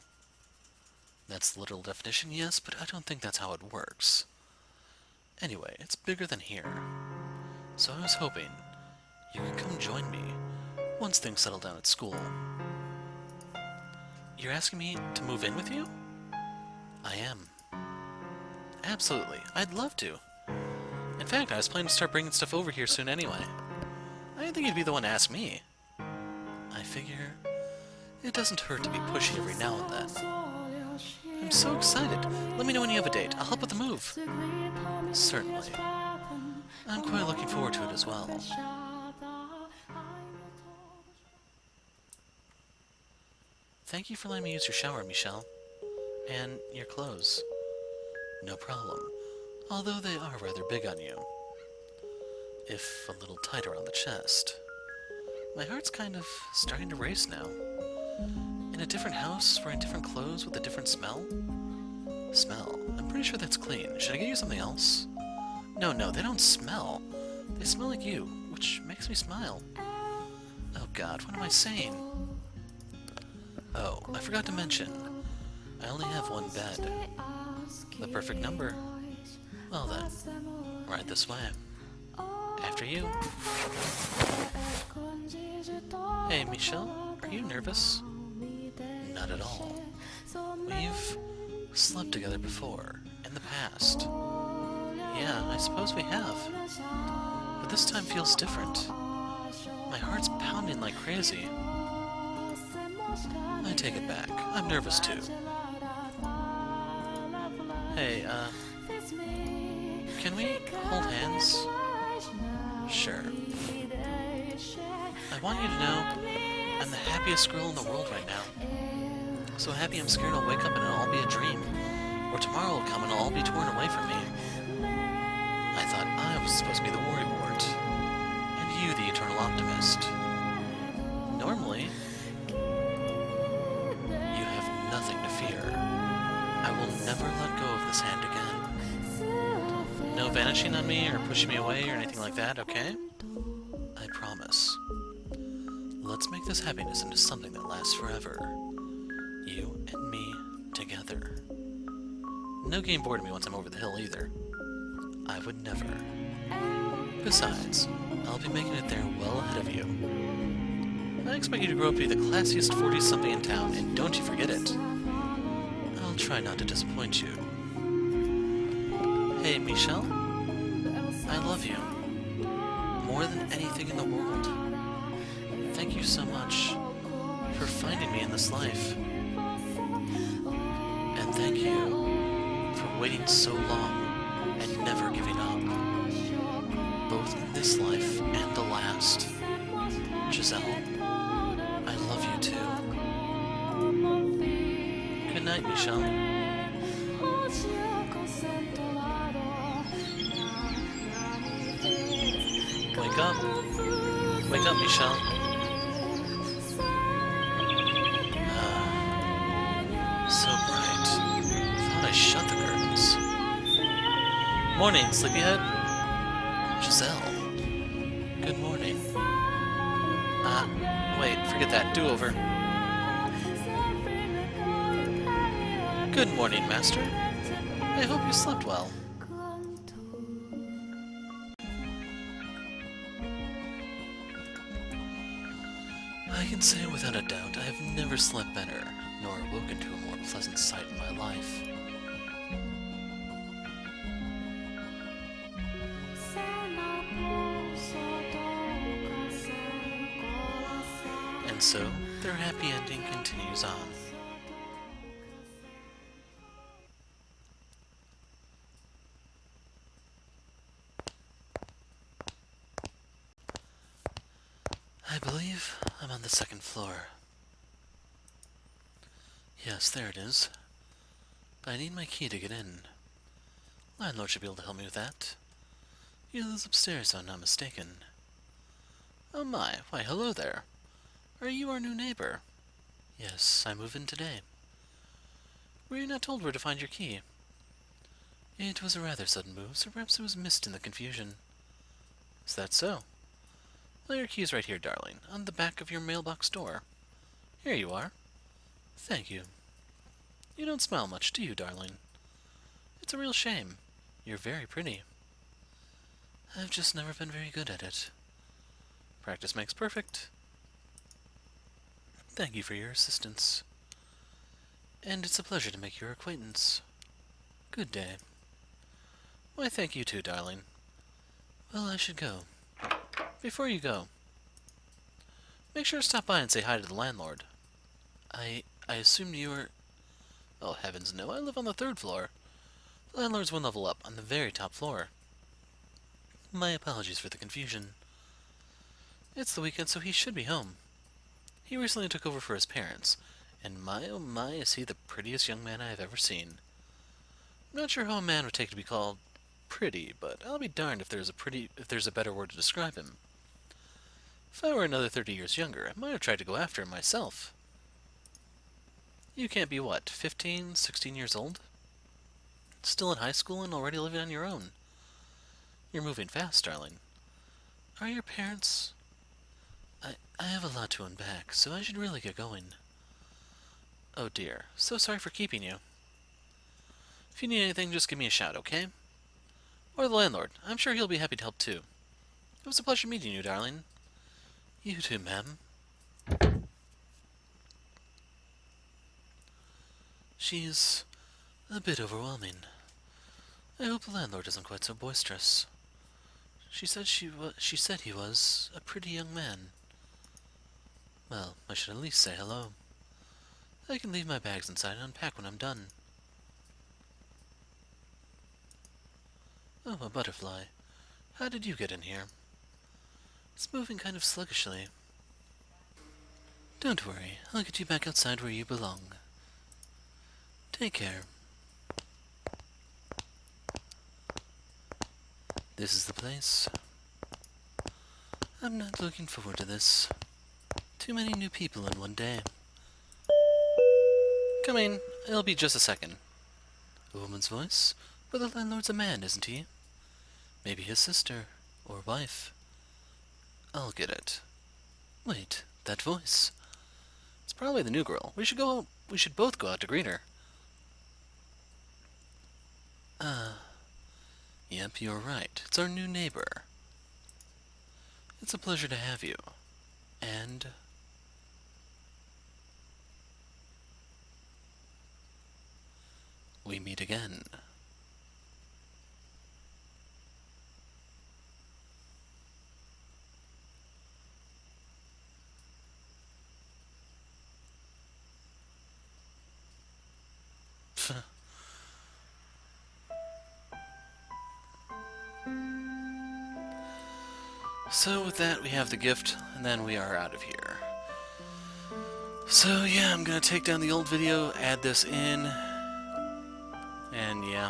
That's the literal definition, yes, but I don't think that's how it works. Anyway, it's bigger than here. So I was hoping you could come join me once things settle down at school. You're asking me to move in with you? I am. Absolutely, I'd love to. In fact, I was planning to start bringing stuff over here soon anyway. I didn't think you'd be the one to ask me. I figure it doesn't hurt to be pushy every now and then. I'm so excited. Let me know when you have a date. I'll help with the move. Certainly. I'm quite looking forward to it as well. Thank you for letting me use your shower, Michel. And your clothes. No problem. Although they are rather big on you. If a little tight around the chest. My heart's kind of starting to race now. In a different house, wearing different clothes with a different smell? Smell? I'm pretty sure that's clean. Should I get you something else? No, they don't smell. They smell like you, which makes me smile. Oh god, what am I saying? Oh, I forgot to mention. I only have one bed. The perfect number. Well then, right this way. After you. Hey, Michel, are you nervous? Not at all. We've slept together before, in the past. Yeah, I suppose we have. But this time feels different. My heart's pounding like crazy. I take it back. I'm nervous too. Hey, can we hold hands? Sure. I want you to know I'm the happiest girl in the world right now. So happy I'm scared I'll wake up and it'll all be a dream. Or tomorrow will come and it'll all be torn away from me. I thought I was supposed to be the worrywart, and you the eternal optimist. Normally, never let go of this hand again. No vanishing on me or pushing me away or anything like that, okay? I promise. Let's make this happiness into something that lasts forever. You and me together. No game bored of me once I'm over the hill either. I would never. Besides, I'll be making it there well ahead of you. I expect you to grow up to be the classiest 40-something in town, and don't you forget it. I'll try not to disappoint you. Hey, Michel? I love you. More than anything in the world. Thank you so much for finding me in this life. And thank you for waiting so long and never giving up. Both in this life and the last. Giselle, I love you too. Good night, Michel. Wake up. Wake up, Michel. So bright. Thought I shut the curtains. Morning, sleepyhead. Giselle. Good morning. Wait, forget that. Do-over. Good morning, Master. I hope you slept well. I can say without a doubt I have never slept better, nor awoken to a more pleasant sight in my life. And so, their happy ending continues on. I believe I'm on the second floor. Yes, there it is. But I need my key to get in. Landlord should be able to help me with that. He lives upstairs, if I'm not mistaken. Oh my, why hello there. Are you our new neighbor? Yes, I move in today. Were you not told where to find your key? It was a rather sudden move, so perhaps it was missed in the confusion. Is that so? Well, your key's right here, darling, on the back of your mailbox door. Here you are. Thank you. You don't smile much, do you, darling? It's a real shame. You're very pretty. I've just never been very good at it. Practice makes perfect. Thank you for your assistance. And it's a pleasure to make your acquaintance. Good day. Why, thank you too, darling. Well, I should go. Before you go, make sure to stop by and say hi to the landlord. I assumed you were... Oh, heavens no, I live on the 3rd floor. The landlord's one level up, on the very top floor. My apologies for the confusion. It's the weekend, so he should be home. He recently took over for his parents, and my oh my is he the prettiest young man I have ever seen. I'm not sure how a man would take to be called pretty, but I'll be darned if there's a better word to describe him. If I were another 30 years younger, I might have tried to go after him myself. You can't be what, 15, 16 years old? Still in high school and already living on your own. You're moving fast, darling. Are your parents... I have a lot to unpack, so I should really get going. Oh dear, so sorry for keeping you. If you need anything, just give me a shout, okay? Or the landlord. I'm sure he'll be happy to help too. It was a pleasure meeting you, darling. You too, ma'am. She's a bit overwhelming. I hope the landlord isn't quite so boisterous. She said he was a pretty young man. Well, I should at least say hello. I can leave my bags inside and unpack when I'm done. Oh, a butterfly. How did you get in here? It's moving kind of sluggishly. Don't worry, I'll get you back outside where you belong. Take care. This is the place. I'm not looking forward to this. Too many new people in one day. Come in. It'll be just a second. A woman's voice? But the landlord's a man, isn't he? Maybe his sister. Or wife. I'll get it. Wait, that voice. It's probably the new girl. We should both go out to greet her. Yep, you're right. It's our new neighbor. It's a pleasure to have you. And we meet again. So with that, we have the gift, and then we are out of here. So yeah, I'm gonna take down the old video, add this in, and yeah.